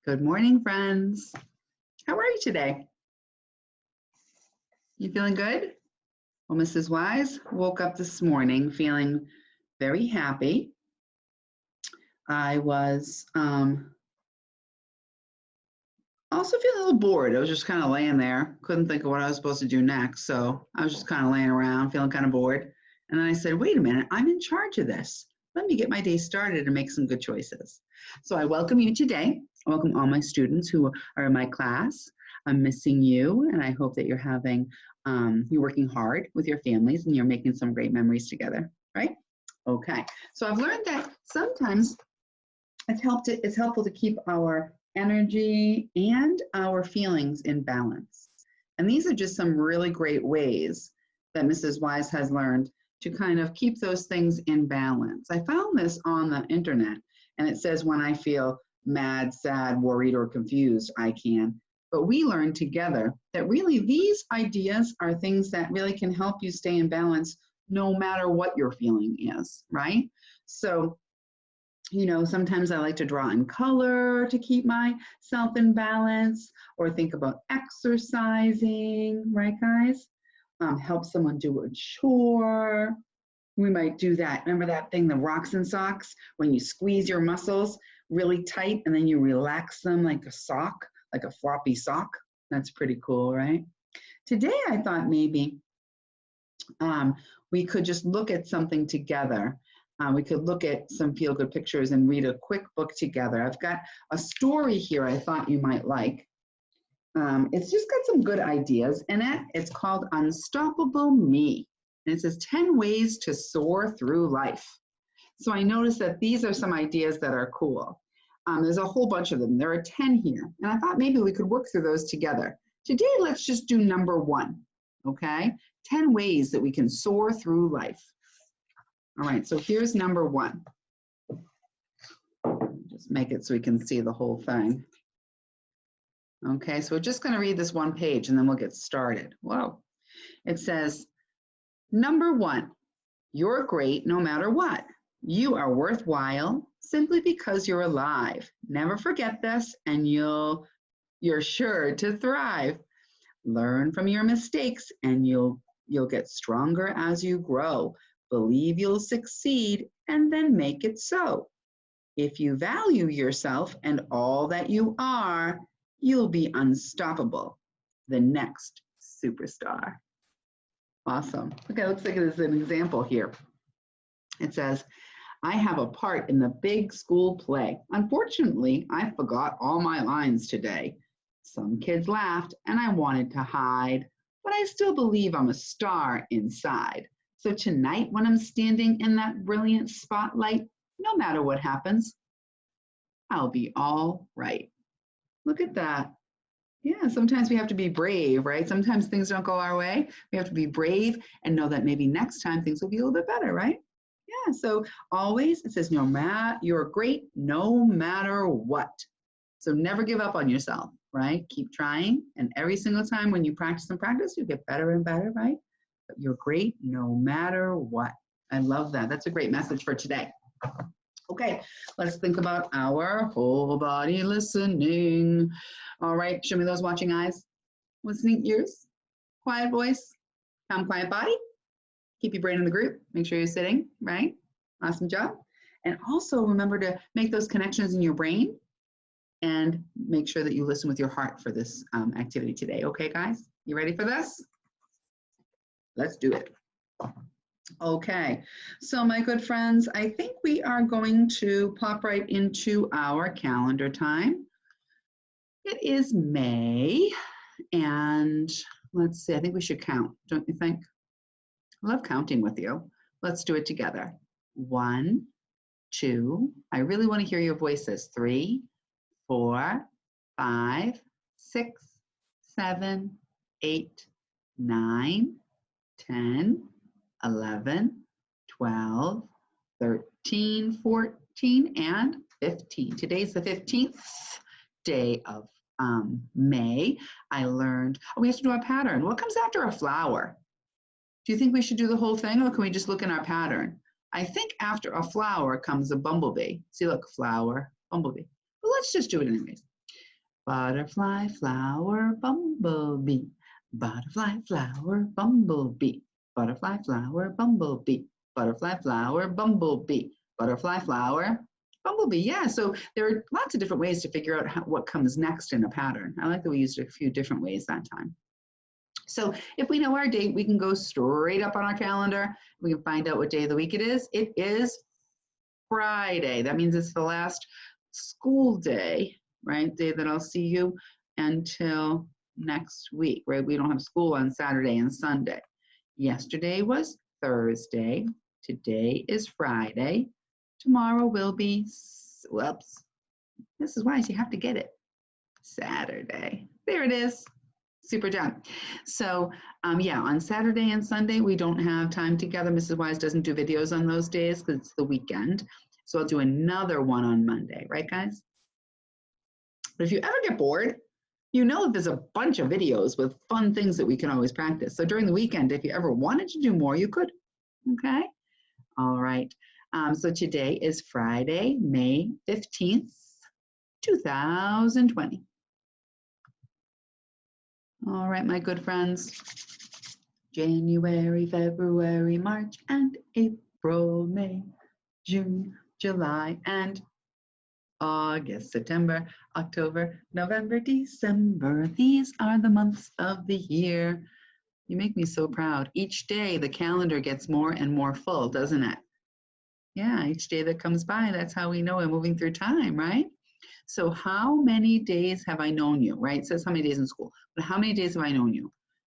Good morning, friends. How are you today? You feeling good? Well, Mrs. Wise woke up this morning feeling very happy. I was also feeling a little bored. I was just kind of laying there, couldn't think of what I was supposed to do next. So I was just kind of laying around, feeling kind of bored. And then I said, wait a minute, I'm in charge of this. Let me get my day started and make some good choices. So I welcome you today. I welcome all my students who are in my class. I'm missing you, and I hope that you're you're working hard with your families and you're making some great memories together, right? Okay, so I've learned that sometimes it's helpful to keep our energy and our feelings in balance. And these are just some really great ways that Mrs. Wise has learned to kind of keep those things in balance. I found this on the internet, and it says when I feel mad, sad, worried, or confused, I can. But we learned together that really these ideas are things that really can help you stay in balance no matter what your feeling is, right? So, sometimes I like to draw in color to keep myself in balance, or think about exercising, right, guys? Help someone do a chore. We might do that. Remember that thing, the rocks and socks, when you squeeze your muscles really tight and then you relax them like a sock, like a floppy sock. That's pretty cool, right? Today, I thought maybe we could just look at something together. We could look at some feel-good pictures and read a quick book together. I've got a story here I thought you might like. It's just got some good ideas in it. It's called Unstoppable Me. And it says 10 ways to soar through life. So I noticed that these are some ideas that are cool. There's a whole bunch of them. There are 10 here. And I thought maybe we could work through those together. Today, let's just do number 1, okay? 10 ways that we can soar through life. All right, so here's number 1. Just make it so we can see the whole thing. Okay, so we're just going to read this one page and then we'll get started. Whoa. It says, number 1, you're great no matter what. You are worthwhile simply because you're alive. Never forget this and you're sure to thrive. Learn from your mistakes and you'll get stronger as you grow. Believe you'll succeed and then make it so. If you value yourself and all that you are, you'll be unstoppable, the next superstar. Awesome. Okay, looks like there's an example here. It says, I have a part in the big school play. Unfortunately, I forgot all my lines today. Some kids laughed and I wanted to hide, but I still believe I'm a star inside. So tonight when I'm standing in that brilliant spotlight, no matter what happens, I'll be all right. Look at that. Yeah, sometimes we have to be brave, right? Sometimes things don't go our way. We have to be brave and know that maybe next time things will be a little bit better, right? Yeah, so always it says, you're great no matter what. So never give up on yourself, right? Keep trying. And every single time when you practice and practice, you get better and better, right? But you're great no matter what. I love that. That's a great message for today. Okay, let's think about our whole body listening. All right, show me those watching eyes, listening ears, quiet voice, calm, quiet body. Keep your brain in the group. Make sure you're sitting, right? Awesome job. And also remember to make those connections in your brain and make sure that you listen with your heart for this activity today. Okay, guys, you ready for this? Let's do it. Okay, so my good friends, I think we are going to pop right into our calendar time. It is May, and let's see, I think we should count, don't you think? I love counting with you. Let's do it together. 1, 2, I really want to hear your voices. 3, 4, 5, 6, 7, 8, 9, 10, 11, 12, 13, 14, and 15. Today's the 15th day of May. I learned, we have to do a pattern. What comes after a flower? Do you think we should do the whole thing, or can we just look in our pattern? I think after a flower comes a bumblebee. See, look, flower, bumblebee. But let's just do it anyways. Butterfly, flower, bumblebee. Butterfly, flower, bumblebee. Butterfly, flower, bumblebee. Butterfly, flower, bumblebee. Butterfly, flower, bumblebee. Yeah, so there are lots of different ways to figure out what comes next in a pattern. I like that we used a few different ways that time. So if we know our date, we can go straight up on our calendar. We can find out what day of the week it is. It is Friday. That means it's the last school day, right? Day that I'll see you until next week, right? We don't have school on Saturday and Sunday. Yesterday was Thursday. Today is Friday. Tomorrow will be, whoops, this is why you have to get it, Saturday. There it is. Super job. So yeah, on Saturday and Sunday, we don't have time together. Mrs. Wise doesn't do videos on those days because it's the weekend. So I'll do another one on Monday, right guys? But if you ever get bored, you know there's a bunch of videos with fun things that we can always practice. So during the weekend, if you ever wanted to do more, you could, okay? All right, so today is Friday, May 15th, 2020. All right, my good friends. January, February, March, and April, May, June, July, and August, September, October, November, December. These are the months of the year. You make me so proud. Each day the calendar gets more and more full, doesn't it? Yeah, each day that comes by, that's how we know we're moving through time, right? So how many days have I known you, right? It says how many days in school, but how many days have I known you?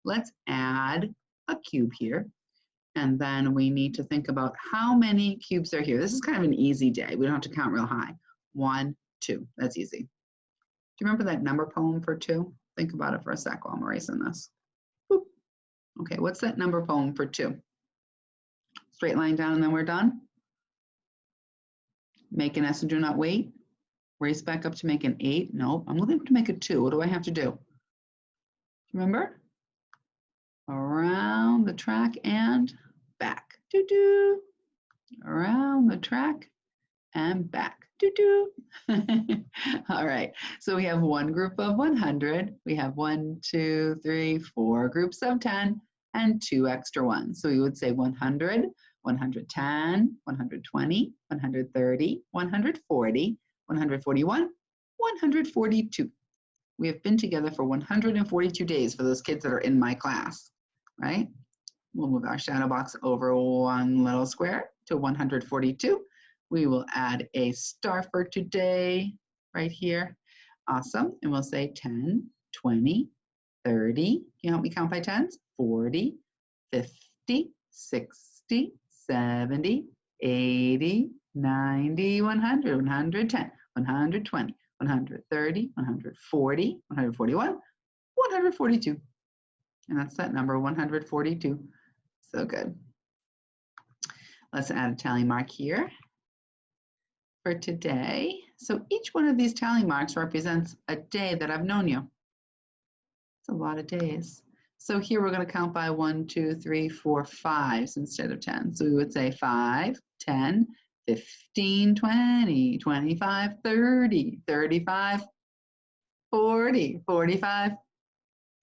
Let's add a cube here. And then we need to think about how many cubes are here. This is kind of an easy day. We don't have to count real high. 1, 2, that's easy. Do you remember that number poem for 2? Think about it for a sec while I'm erasing this. Boop. Okay, what's that number poem for 2? Straight line down and then we're done. Make an S and do not wait. Race back up to make an 8. No, I'm looking to make a 2. What do I have to do? Remember? Around the track and back. Doo-doo. Around the track and back. Doo-doo. All right, so we have one group of 100. We have 1, 2, 3, 4 groups of 10 and 2 extra ones. So we would say 100, 110, 120, 130, 140, 141, 142. We have been together for 142 days for those kids that are in my class, right? We'll move our shadow box over one little square to 142. We will add a star for today right here. Awesome. And we'll say 10, 20, 30. Can you help me count by tens? 40, 50, 60, 70, 80, 90, 100, 110, 120, 130, 140, 141, 142. And that's that number, 142. So good. Let's add a tally mark here for today. So each one of these tally marks represents a day that I've known you. It's a lot of days. So here we're going to count by 1, 2, 3, 4, 5s instead of 10. So we would say 5, 10, 15, 20, 25, 30, 35, 40, 45,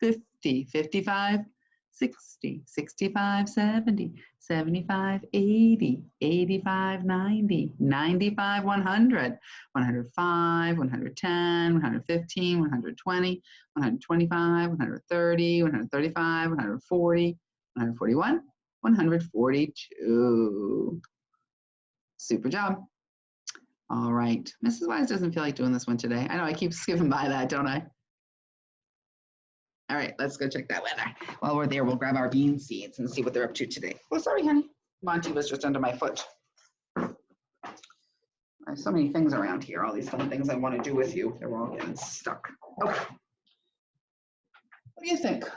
50, 55, 60, 65, 70, 75, 80, 85, 90, 95, 100, 105, 110, 115, 120, 125, 130, 135, 140, 141, 142. Super job. All right. Mrs. Wise doesn't feel like doing this one today. I know I keep skipping by that, don't I? All right, let's go check that weather. While we're there, we'll grab our bean seeds and see what they're up to today. Oh, sorry, honey. Monty was just under my foot. I have so many things around here, all these fun things I want to do with you. They're all getting stuck. Okay. What do you think?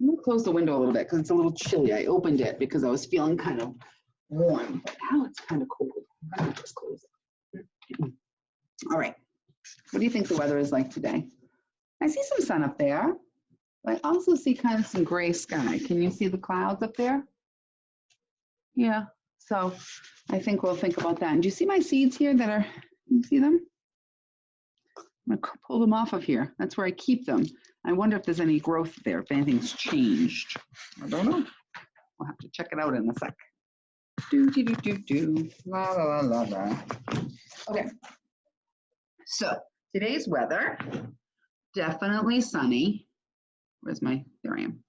I'm going to close the window a little bit because it's a little chilly. I opened it because I was feeling kind of warm, but now it's kind of cold. I'm going to just close it. All right. What do you think the weather is like today? I see some sun up there. I also see kind of some gray sky. Can you see the clouds up there? Yeah, so I think we'll think about that. And do you see my seeds here that are, you see them? I'm gonna pull them off of here. That's where I keep them. I wonder if there's any growth there, if anything's changed. I don't know. We'll have to check it out in a sec. La, la, la, la, la. Okay. So today's weather, definitely sunny. Where's my, there I am.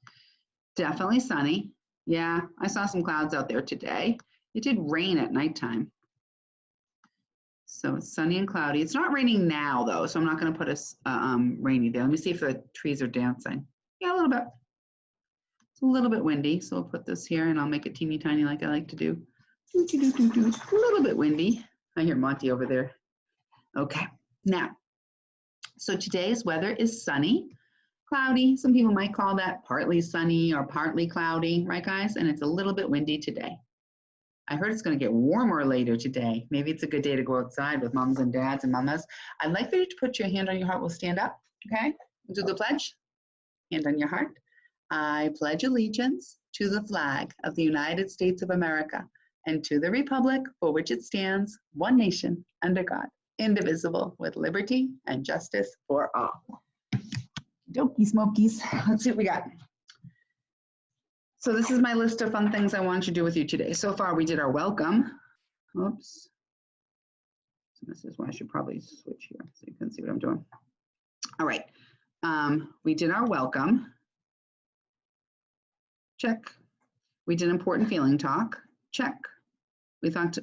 Definitely sunny. Yeah, I saw some clouds out there today. It did rain at nighttime. So it's sunny and cloudy. It's not raining now though, so I'm not gonna put a rainy day. Let me see if the trees are dancing. Yeah, a little bit. It's a little bit windy, so I'll put this here and I'll make it teeny tiny like I like to do. A little bit windy. I hear Monty over there. Okay, now, so today's weather is sunny, cloudy. Some people might call that partly sunny or partly cloudy, right guys? And it's a little bit windy today. I heard it's going to get warmer later today. Maybe it's a good day to go outside with moms and dads and mamas. I'd like for you to put your hand on your heart. We'll stand up, okay? We'll do the pledge. Hand on your heart. I pledge allegiance to the flag of the United States of America and to the republic for which it stands, one nation, under God, indivisible, with liberty and justice for all. Dokey smokies. Let's see what we got. So this is my list of fun things I want to do with you today. So far we did our welcome. Oops. So this is why I should probably switch here so you can see what I'm doing. All right. We did our welcome. Check. We did important feeling talk. Check. We talked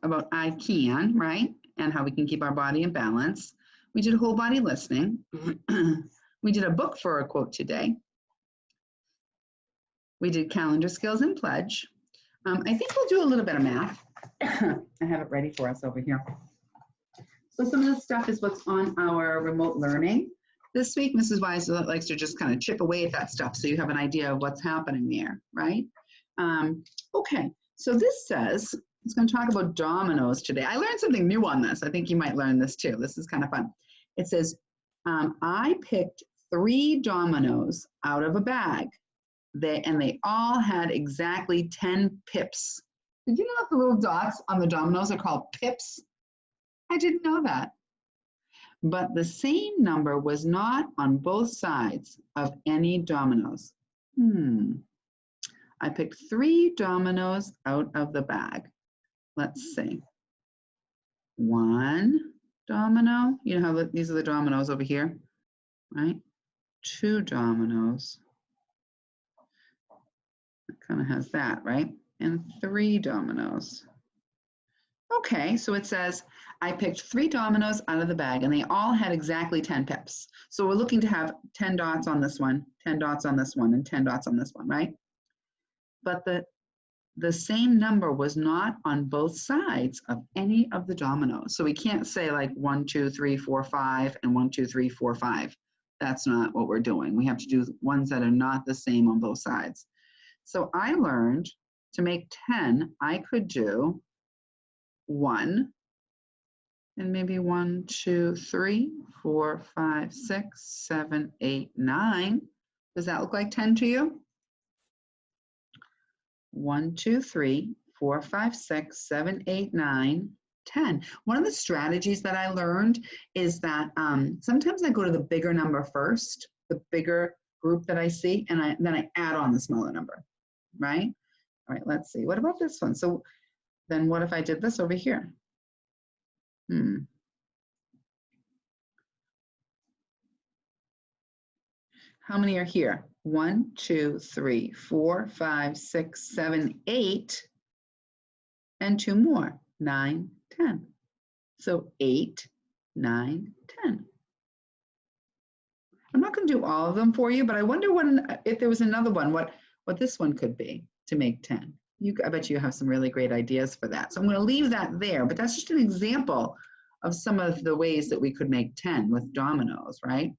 about I can, right? And how we can keep our body in balance. We did whole body listening. We did a book for a quote today. We did calendar skills and pledge. I think we'll do a little bit of math. I have it ready for us over here. So some of this stuff is what's on our remote learning. This week, Mrs. Wise likes to just kind of chip away at that stuff so you have an idea of what's happening there, right? Okay, so this says, it's going to talk about dominoes today. I learned something new on this. I think you might learn this too. This is kind of fun. It says, I picked 3 dominoes out of a bag. They all had exactly 10 pips. Did you know that the little dots on the dominoes are called pips? I didn't know that. But the same number was not on both sides of any dominoes. I picked 3 dominoes out of the bag. Let's see. 1 domino. You know how these are the dominoes over here, right? 2 dominoes. It kind of has that, right? And 3 dominoes. Okay, so it says, I picked 3 dominoes out of the bag and they all had exactly 10 pips. So we're looking to have 10 dots on this one, 10 dots on this one, and 10 dots on this one, right? But the same number was not on both sides of any of the dominoes. So we can't say like 1, 2, 3, 4, 5, and 1, 2, 3, 4, 5. That's not what we're doing. We have to do ones that are not the same on both sides. So I learned to make 10, I could do 1, and maybe 1, 2, 3, 4, 5, 6, 7, 8, 9. Does that look like 10 to you? 1, 2, 3, 4, 5, 6, 7, 8, 9, 10. One of the strategies that I learned is that sometimes I go to the bigger number first, the bigger group that I see, and then I add on the smaller number, right? All right, let's see. What about this one? So then what if I did this over here? How many are here? 1, 2, 3, 4, 5, 6, 7, 8, and 2 more, 9, 10. So 8, 9, 10. I'm not going to do all of them for you, but I wonder if there was another one, what this one could be to make 10. I bet you have some really great ideas for that. So I'm going to leave that there, but that's just an example of some of the ways that we could make 10 with dominoes, right?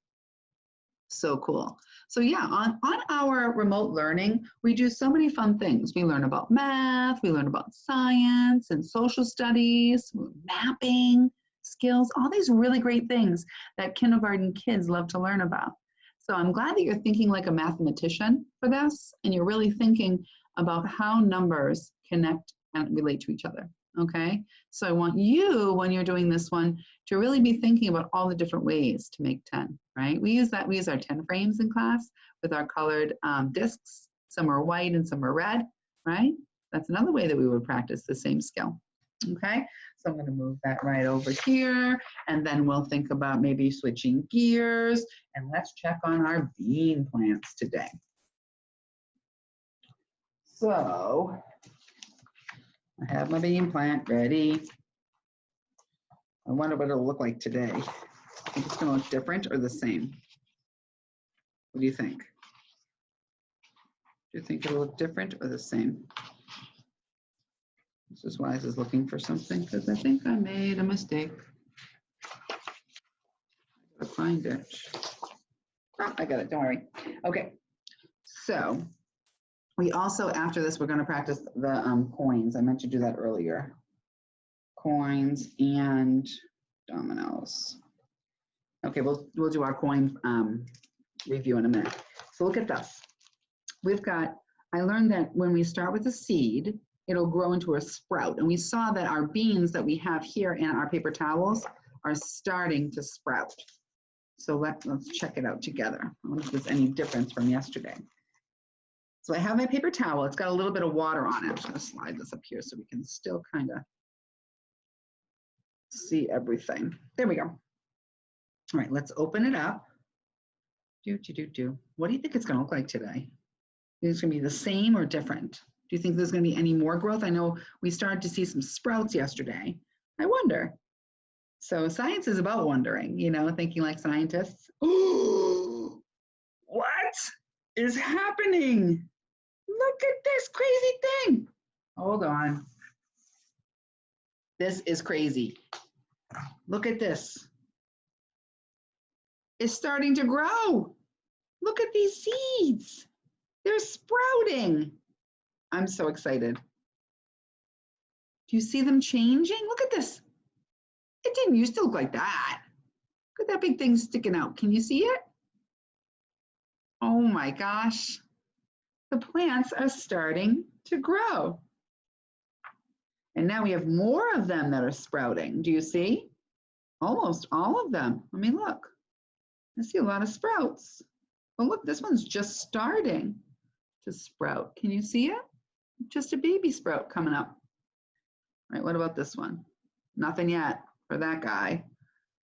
So cool. So yeah, on our remote learning, we do so many fun things. We learn about math, we learn about science and social studies, mapping, skills, all these really great things that kindergarten kids love to learn about. So I'm glad that you're thinking like a mathematician for this, and you're really thinking about how numbers connect and relate to each other. okay? So I want you, when you're doing this one, to really be thinking about all the different ways to make 10, right? We use our 10 frames in class with our colored discs. Some are white and some are red, right? That's another way that we would practice the same skill, okay? So I'm gonna move that right over here, and then we'll think about maybe switching gears, and let's check on our bean plants today. So I have my bean plant ready. I wonder what it'll look like today. I think it's gonna look different or the same. What do you think? Do you think it'll look different or the same? Mrs. Wise is looking for something because I think I made a mistake. I gotta find it. Oh, I got it, don't worry. Okay, so we also, after this, we're gonna practice the coins. I meant to do that earlier. Coins and dominoes. Okay, we'll do our coin review in a minute. So look at this. We've got, I learned that when we start with a seed, it'll grow into a sprout. And we saw that our beans that we have here in our paper towels are starting to sprout. So let's check it out together. I wonder if there's any difference from yesterday. So I have my paper towel. It's got a little bit of water on it. I'm just gonna slide this up here so we can still kind of see everything. There we go. All right, let's open it up. What do you think it's gonna look like today? Is it gonna be the same or different? Do you think there's gonna be any more growth? I know we started to see some sprouts yesterday. I wonder. So science is about wondering, you know, thinking like scientists. Oh, what is happening? Look at this crazy thing. Hold on. This is crazy. Look at this. It's starting to grow. Look at these seeds. They're sprouting. I'm so excited. Do you see them changing? Look at this. It didn't used to look like that. Look at that big thing sticking out. Can you see it? Oh my gosh. The plants are starting to grow. And now we have more of them that are sprouting. Do you see? Almost all of them. Let me look. I see a lot of sprouts. Oh, look, this one's just starting to sprout. Can you see it? Just a baby sprout coming up. All right, what about this one? Nothing yet for that guy,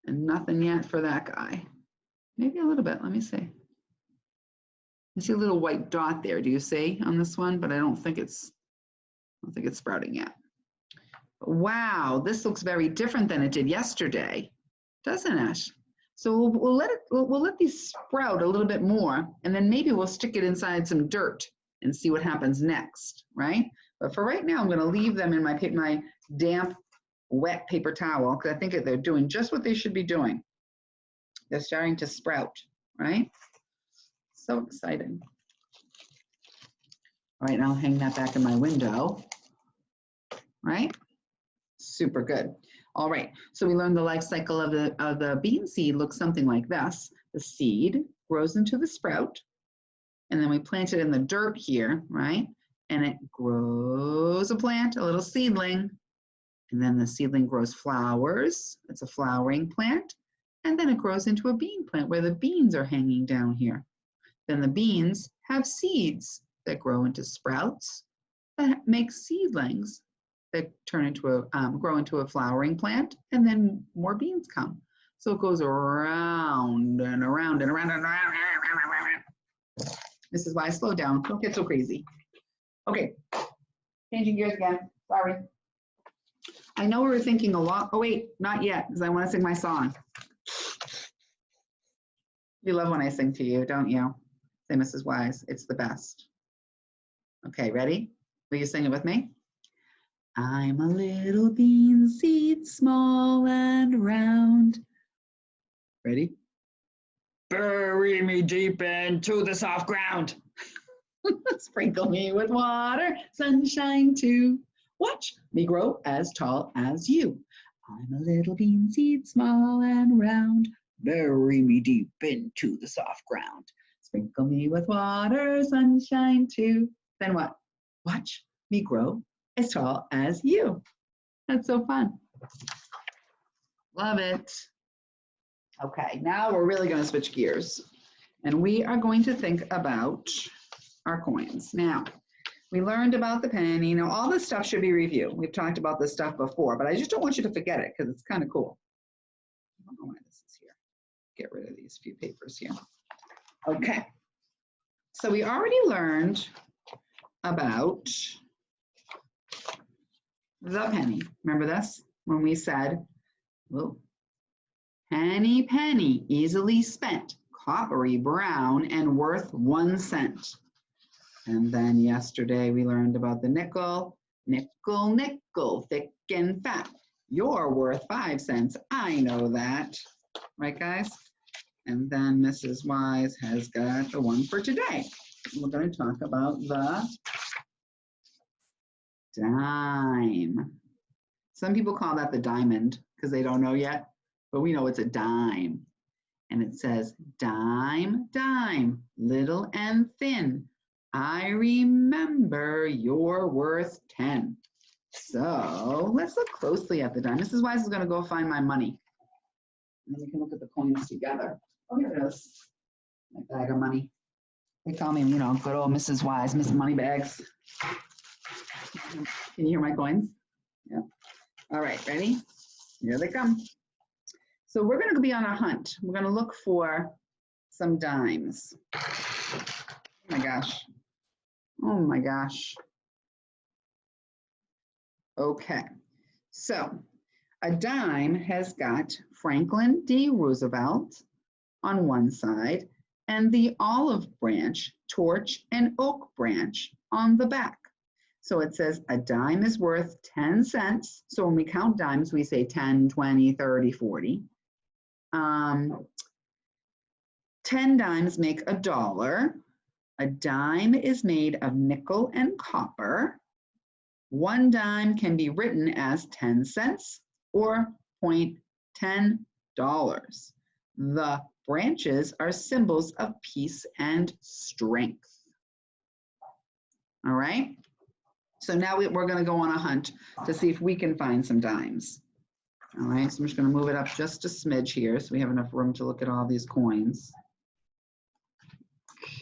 and nothing yet for that guy. Maybe a little bit, let me see. I see a little white dot there, do you see on this one? But I don't think it's sprouting yet. Wow, this looks very different than it did yesterday, doesn't it? So we'll let these sprout a little bit more, and then maybe we'll stick it inside some dirt and see what happens next, right? But for right now, I'm going to leave them in my damp, wet paper towel because I think they're doing just what they should be doing. They're starting to sprout, right? So exciting. All right, now I'll hang that back in my window, right? Super good. All right, so we learned the life cycle of the bean seed looks something like this. The seed grows into the sprout, and then we plant it in the dirt here, right? And it grows a plant, a little seedling, and then the seedling grows flowers. It's a flowering plant, and then it grows into a bean plant where the beans are hanging down here. Then the beans have seeds that grow into sprouts that make seedlings that turn into grow into a flowering plant, and then more beans come. So it goes around and around and around and around. This is why I slow down. Don't get so crazy. Okay, changing gears again. Sorry. I know we were thinking a lot. Oh wait, not yet, because I want to sing my song. You love when I sing to you, don't you? Say, Mrs. Wise, it's the best. Okay, ready? Will you sing it with me? I'm a little bean seed, small and round. Ready? Bury me deep into the soft ground. Sprinkle me with water, sunshine too. Watch me grow as tall as you. I'm a little bean seed, small and round. Bury me deep into the soft ground. Sprinkle me with water, sunshine too. Then what? Watch me grow as tall as you. That's so fun. Love it. Okay, now we're really going to switch gears. And we are going to think about our coins. Now, we learned about the penny. Now, all this stuff should be reviewed. We've talked about this stuff before, but I just don't want you to forget it because it's kind of cool. I don't know why this is here. Get rid of these few papers here. Okay. So we already learned about the penny. Remember this? When we said, whoa, penny, penny, easily spent, coppery brown and worth 1 cent. And then yesterday we learned about the nickel, nickel, nickel, thick and fat. You're worth 5 cents. I know that. Right, guys? And then Mrs. Wise has got the one for today. We're going to talk about the dime. Some people call that the diamond because they don't know yet, but we know it's a dime. And it says, dime, dime, little and thin. I remember you're worth 10. So let's look closely at the dime. Mrs. Wise is going to go find my money. And then we can look at the coins together. Oh, here it is. My bag of money. They call me, you know, good old Mrs. Wise, Miss Moneybags. Can you hear my coins? Yeah. All right, ready? Here they come. So we're going to be on a hunt. We're going to look for some dimes. Oh my gosh. Oh my gosh. Okay. So a dime has got Franklin D. Roosevelt on one side and the olive branch, torch, and oak branch on the back. So it says a dime is worth 10 cents. So when we count dimes, we say 10, 20, 30, 40. 10 dimes make $1. A dime is made of nickel and copper. 1 dime can be written as 10 cents or $0.10. The branches are symbols of peace and strength. All right? So now we're going to go on a hunt to see if we can find some dimes. All right, so I'm just going to move it up just a smidge here so we have enough room to look at all these coins.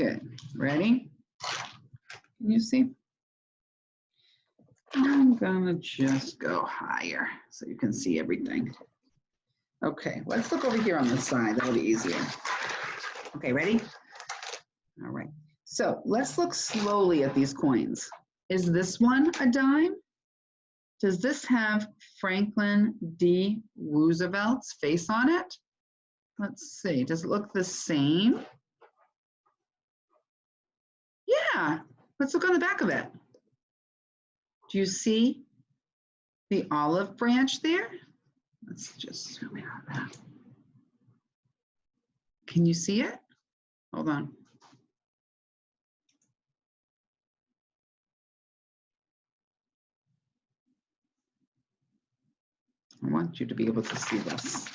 Okay, ready? Can you see? I'm going to just go higher so you can see everything. Okay, let's look over here on this side. That'll be easier. Okay, ready? All right. So let's look slowly at these coins. Is this one a dime? Does this have Franklin D. Roosevelt's face on it? Let's see. Does it look the same? Yeah. Let's look on the back of it. Do you see the olive branch there? Let's just zoom in on that. Can you see it? Hold on. I want you to be able to see this.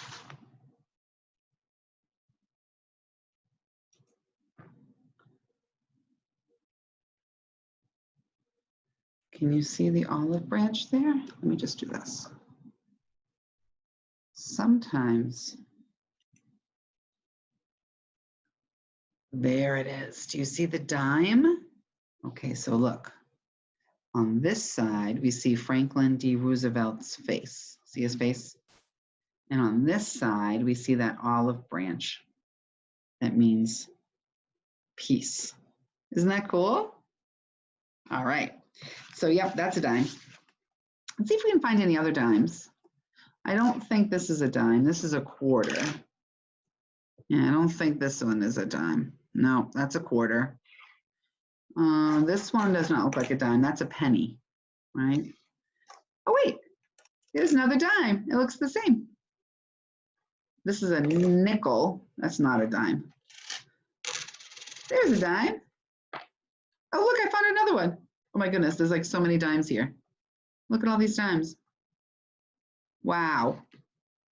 Can you see the olive branch there? Let me just do this. Sometimes, there it is. Do you see the dime? Okay, so look. On this side, we see Franklin D. Roosevelt's face. See his face? And on this side, we see that olive branch. That means peace. Isn't that cool? All right. So, yep, that's a dime. Let's see if we can find any other dimes. I don't think this is a dime. This is a quarter. Yeah, I don't think this one is a dime. No, that's a quarter. This one does not look like a dime. That's a penny, right? Oh, wait. There's another dime. It looks the same. This is a nickel. That's not a dime. There's a dime. Oh, look, I found another one. Oh, my goodness. There's like so many dimes here. Look at all these dimes. Wow.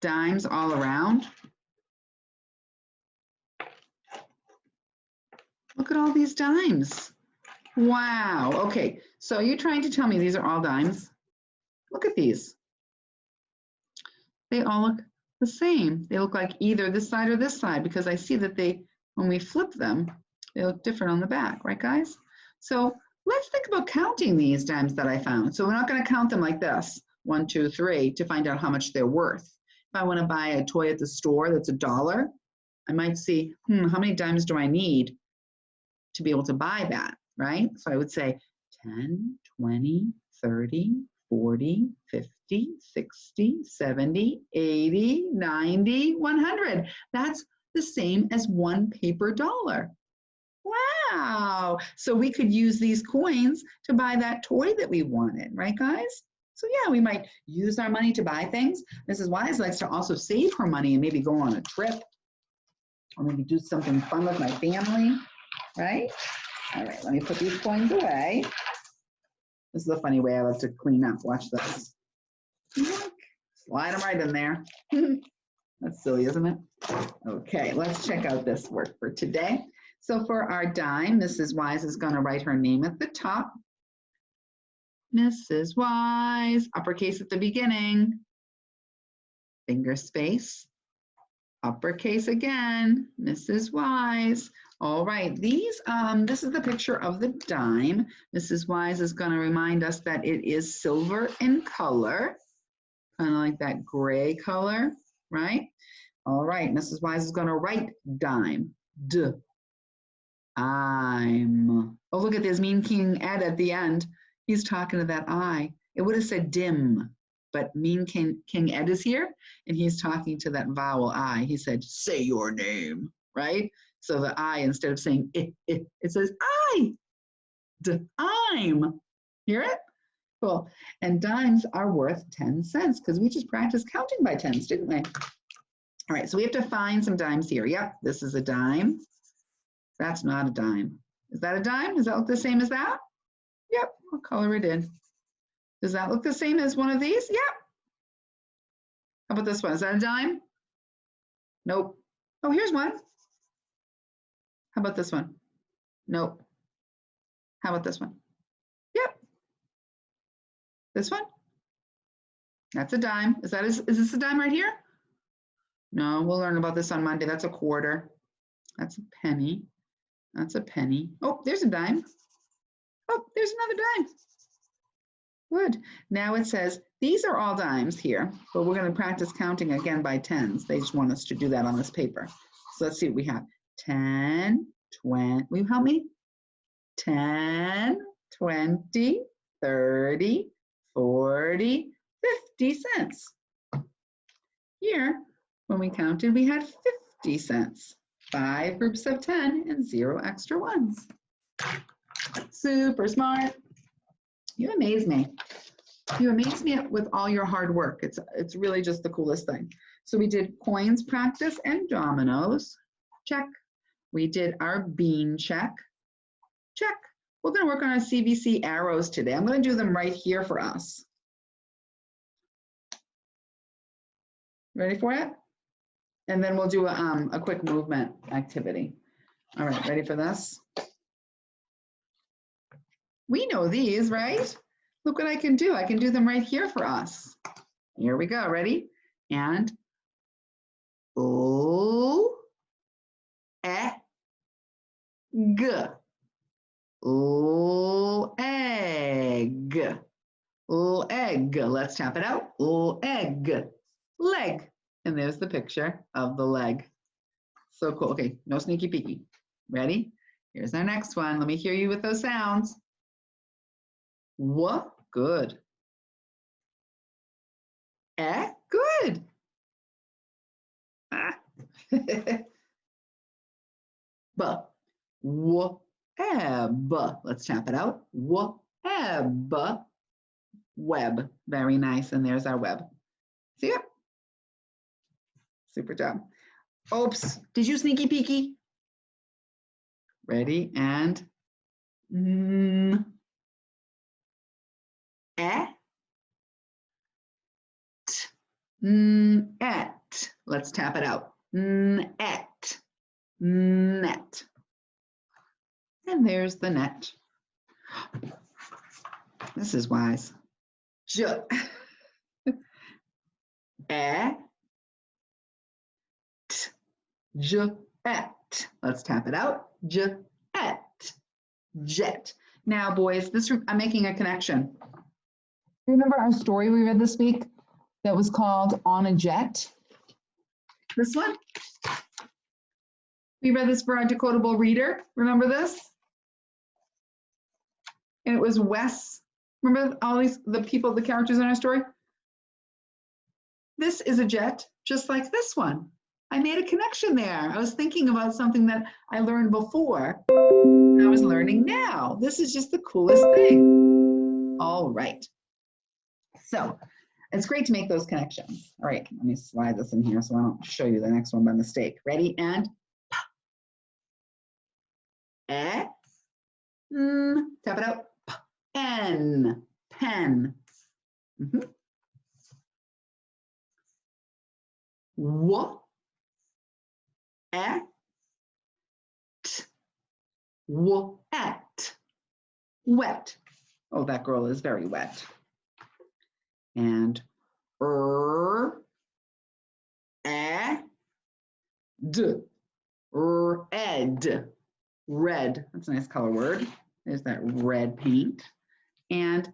Dimes all around. Look at all these dimes. Wow. Okay. So you're trying to tell me these are all dimes? Look at these. they all look the same. They look like either this side or this side because I see that they, when we flip them, they look different on the back, right guys? So let's think about counting these dimes that I found. So we're not going to count them like this, 1, 2, 3, to find out how much they're worth. If I want to buy a toy at the store that's $1, I might see, how many dimes do I need to be able to buy that, right? So I would say 10, 20, 30, 40, 50, 60, 70, 80, 90, 100. That's the same as one paper dollar. Wow. So we could use these coins to buy that toy that we wanted, right guys? So yeah, we might use our money to buy things. Mrs. Wise likes to also save her money and maybe go on a trip or maybe do something fun with my family, right? All right, let me put these coins away. This is a funny way I love to clean up. Watch this. Slide them right in there. That's silly, isn't it? Okay, let's check out this work for today. So for our dime, Mrs. Wise is going to write her name at the top. Mrs. Wise, uppercase at the beginning. Finger space. Uppercase again, Mrs. Wise. All right, this is the picture of the dime. Mrs. Wise is going to remind us that it is silver in color, kind of like that gray color, right? All right, Mrs. Wise is going to write dime, I'm. Oh, look at this Mean King Ed at the end. He's talking to that I. It would have said dim, but Mean King Ed is here, and he's talking to that vowel I. He said, say your name, right? So the I, instead of saying it says I, I'm. Hear it? Cool. And dimes are worth 10 cents because we just practiced counting by tens, didn't we? All right, so we have to find some dimes here. Yep, this is a dime. That's not a dime. Is that a dime? Does that look the same as that? Yep, what color it in. Does that look the same as one of these? Yep. How about this one? Is that a dime? Nope. Oh, here's one. How about this one? Nope. How about this one? Yep. This one? That's a dime. Is this a dime right here? No, we'll learn about this on Monday. That's a quarter. That's a penny. That's a penny. Oh, there's a dime. Oh, there's another dime. Good. Now it says, these are all dimes here, but we're going to practice counting again by tens. They just want us to do that on this paper. So let's see what we have. 10, 20, will you help me? 10, 20, 30, 40, 50 cents. Here, when we counted, we had 50 cents. 5 groups of 10 and 0 extra ones. Super smart. You amaze me. You amaze me with all your hard work. It's really just the coolest thing. So we did coins practice and dominoes. Check. We did our bean check. Check. We're going to work on our CBC arrows today. I'm going to do them right here for us. Ready for it? And then we'll do a quick movement activity. All right, ready for this? We know these, right? Look what I can do. I can do them right here for us. Here we go. Ready? And O, E, G. O, egg. O, egg. Let's tap it out. O, egg. Leg. And there's the picture of the leg. So cool. Okay, no sneaky peeky. Ready? Here's our next one. Let me hear you with those sounds. W, good. Eh, good. Ah. B, web. Let's tap it out. Web. Web. Very nice. And there's our web. See it? Super job. Oops. Did you sneaky peeky? Ready? And et. Et. Let's tap it out. Et. Net. And there's the net. This is wise. jet. Let's tap it out. Jet. Jet. Now, boys, I'm making a connection. Remember our story we read this week that was called On a Jet? This one? We read this for our decodable reader. Remember this? And it was Wes. Remember all the people, the characters in our story? This is a jet, just like this one. I made a connection there. I was thinking about something that I learned before. I was learning now. This is just the coolest thing. All right. So it's great to make those connections. All right, let me slide this in here so I don't show you the next one by mistake. Ready? And tap it out. Pen. Pen. Wet. Wet. Oh, that girl is very wet. And red. Red. That's a nice color word. There's that red paint. And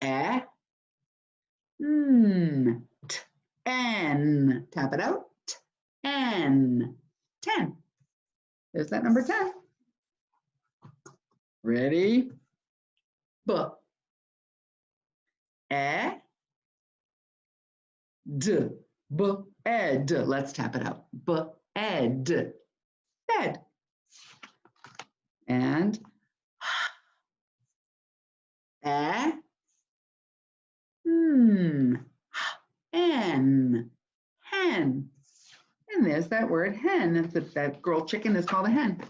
ten. Tap it out. 10. 10. There's that number 10. Ready? Ed. Ed. Let's tap it out. Ed. Bed. And hen. Hen. And there's that word hen. That girl chicken is called a hen.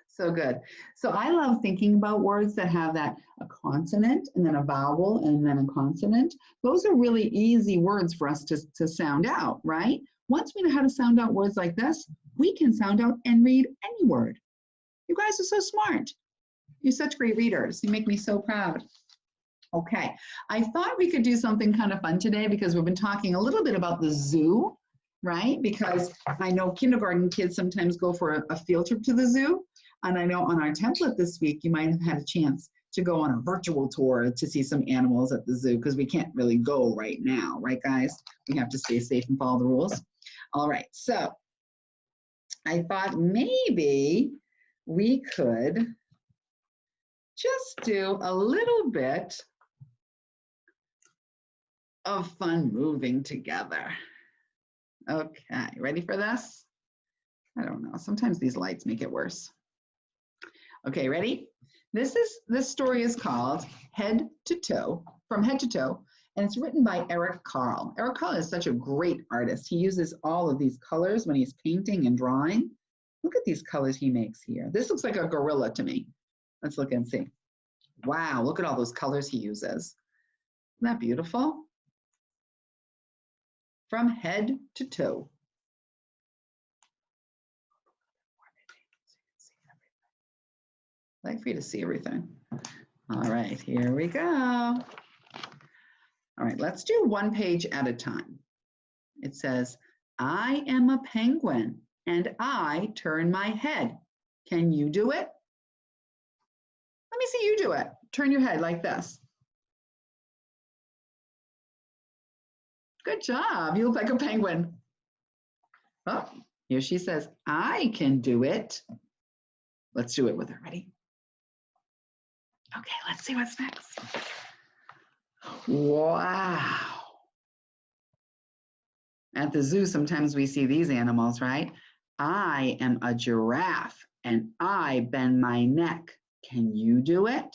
So good. So I love thinking about words that have a consonant and then a vowel and then a consonant. Those are really easy words for us to sound out, right? Once we know how to sound out words like this, we can sound out and read any word. You guys are so smart. You're such great readers. You make me so proud. Okay, I thought we could do something kind of fun today because we've been talking a little bit about the zoo, right? Because I know kindergarten kids sometimes go for a field trip to the zoo. And I know on our template this week, you might have had a chance to go on a virtual tour to see some animals at the zoo because we can't really go right now, right guys? We have to stay safe and follow the rules. All right, so I thought maybe we could just do a little bit of fun moving together. Okay, ready for this? I don't know, sometimes these lights make it worse. Okay, ready? This story is called Head to Toe, From Head to Toe, and it's written by Eric Carle. Eric Carle is such a great artist. He uses all of these colors when he's painting and drawing. Look at these colors he makes here. This looks like a gorilla to me. Let's look and see. Wow, look at all those colors he uses. Isn't that beautiful? From head to toe. I'd like for you to see everything. All right, here we go. All right, let's do one page at a time. It says, I am a penguin and I turn my head. Can you do it? Let me see you do it. Turn your head like this. Good job. You look like a penguin. Oh, here she says, I can do it. Let's do it with her. Ready? Okay, let's see what's next. Wow. At the zoo, sometimes we see these animals, right? I am a giraffe and I bend my neck. Can you do it?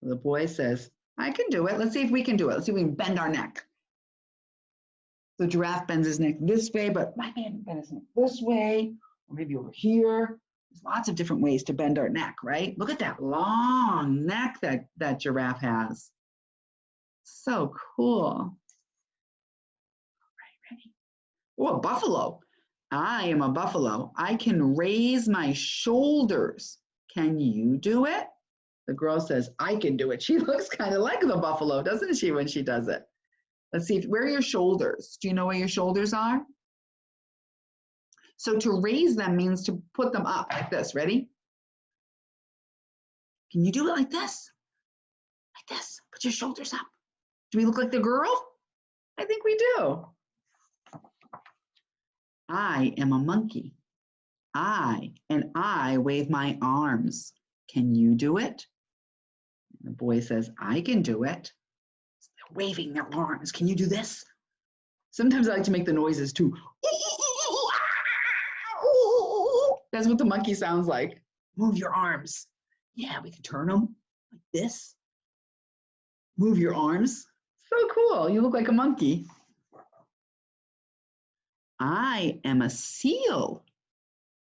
The boy says, I can do it. Let's see if we can do it. Let's see if we can bend our neck. The giraffe bends his neck this way, but my man bends his neck this way, or maybe over here. There's lots of different ways to bend our neck, right? Look at that long neck that giraffe has. So cool. All right, ready? Oh, a buffalo. I am a buffalo. I can raise my shoulders. Can you do it? The girl says, I can do it. She looks kind of like the buffalo, doesn't she, when she does it? Let's see, where are your shoulders? Do you know where your shoulders are? So to raise them means to put them up like this. Ready? Can you do it like this? Like this. Put your shoulders up. Do we look like the girl? I think we do. I am a monkey. I wave my arms. Can you do it? The boy says, I can do it. They're waving their arms. Can you do this? Sometimes I like to make the noises too. That's what the monkey sounds like. Move your arms. Yeah, we can turn them like this. Move your arms. So cool. You look like a monkey. I am a seal.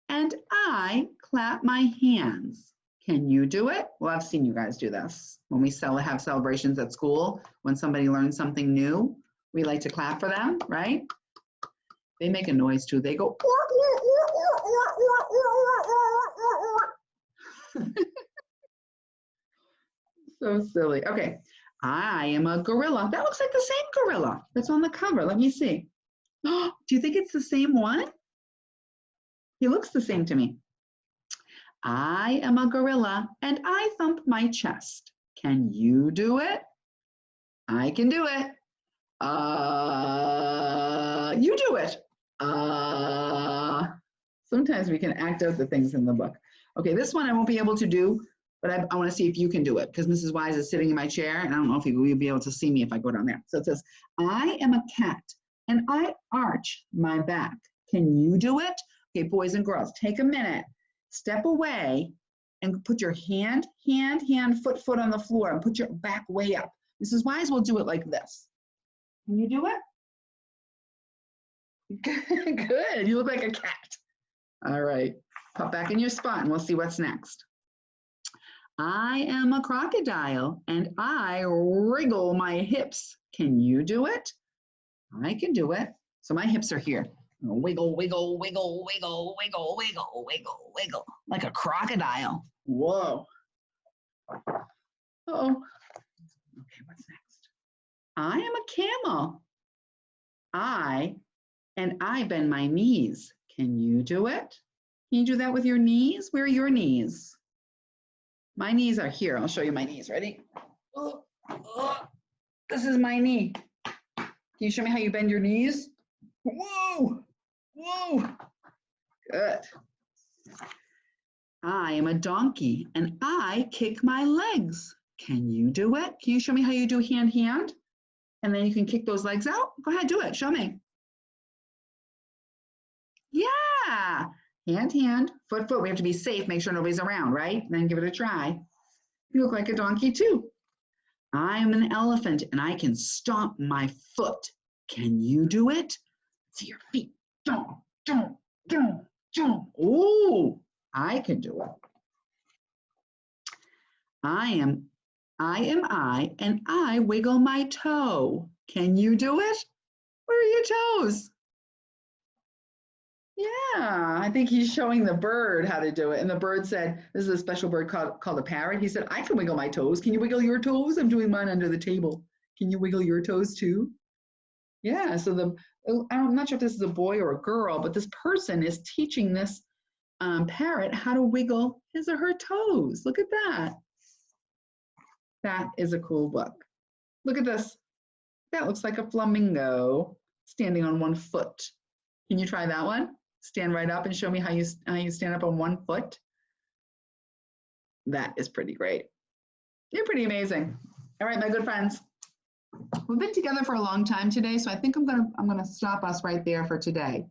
And I clap my hands. Can you do it? Well, I've seen you guys do this. When we have celebrations at school, when somebody learns something new, we like to clap for them, right? They make a noise too. They go, so silly. Okay, I am a gorilla. That looks like the same gorilla that's on the cover. Let me see. Do you think it's the same one? He looks the same to me. I am a gorilla and I thump my chest. Can you do it? I can do it. You do it. Sometimes we can act out the things in the book. Okay, this one I won't be able to do, but I want to see if you can do it because Mrs. Wise is sitting in my chair and I don't know if you'll be able to see me if I go down there. So it says, I am a cat and I arch my back. Can you do it? Okay, boys and girls, take a minute, step away and put your hand, foot on the floor and put your back way up. Mrs. Wise will do it like this. Can you do it? Good, you look like a cat. All right, pop back in your spot and we'll see what's next. I am a crocodile and I wriggle my hips. Can you do it? I can do it. So my hips are here. Wiggle, wiggle, wiggle, wiggle, wiggle, wiggle, wiggle, wiggle, like a crocodile. Whoa. Uh-oh. Okay, what's next? I am a camel. I bend my knees. Can you do it? Can you do that with your knees? Where are your knees? My knees are here. I'll show you my knees. Ready? This is my knee. Can you show me how you bend your knees? Whoa! Whoa! Good. I am a donkey and I kick my legs. Can you do it? Can you show me how you do hand? And then you can kick those legs out? Go ahead, do it. Show me. Yeah! Hand, foot. We have to be safe. Make sure nobody's around, right? And then give it a try. You look like a donkey too. I'm an elephant and I can stomp my foot. Can you do it? See your feet. Jump, jump, jump, jump. Oh, I can do it. I am and I wiggle my toe. Can you do it? Where are your toes? Yeah, I think he's showing the bird how to do it. And the bird said, this is a special bird called a parrot. He said, I can wiggle my toes. Can you wiggle your toes? I'm doing mine under the table. Can you wiggle your toes too? Yeah, so I'm not sure if this is a boy or a girl, but this person is teaching this parrot how to wiggle his or her toes. Look at that. That is a cool book. Look at this. That looks like a flamingo standing on one foot. Can you try that one? Stand right up and show me how you stand up on one foot. That is pretty great. You're pretty amazing. All right, my good friends. We've been together for a long time today, so I think I'm gonna stop us right there for today.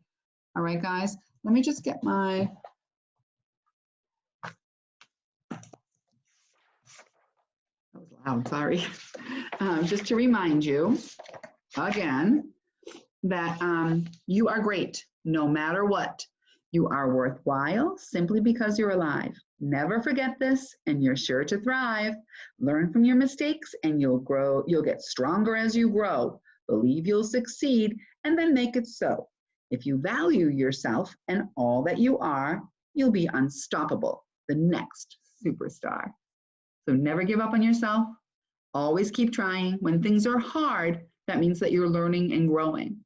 All right, guys. Let me just get my. That was loud. Sorry. Just to remind you again that you are great no matter what. You are worthwhile simply because you're alive. Never forget this, and you're sure to thrive. Learn from your mistakes, and you'll grow. You'll get stronger as you grow. Believe you'll succeed, and then make it so. If you value yourself and all that you are, you'll be unstoppable, the next superstar. So never give up on yourself. Always keep trying. When things are hard, That means that you're learning and growing.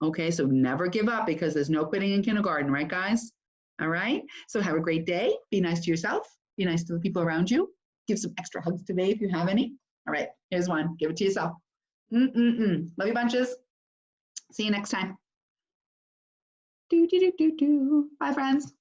Okay, so never give up because there's no quitting in kindergarten, right, guys? All right, so have a great day. Be nice to yourself. Be nice to the people around you. Give some extra hugs today if you have any. All right, here's one. Give it to yourself. Love you bunches. See you next time. Bye, friends.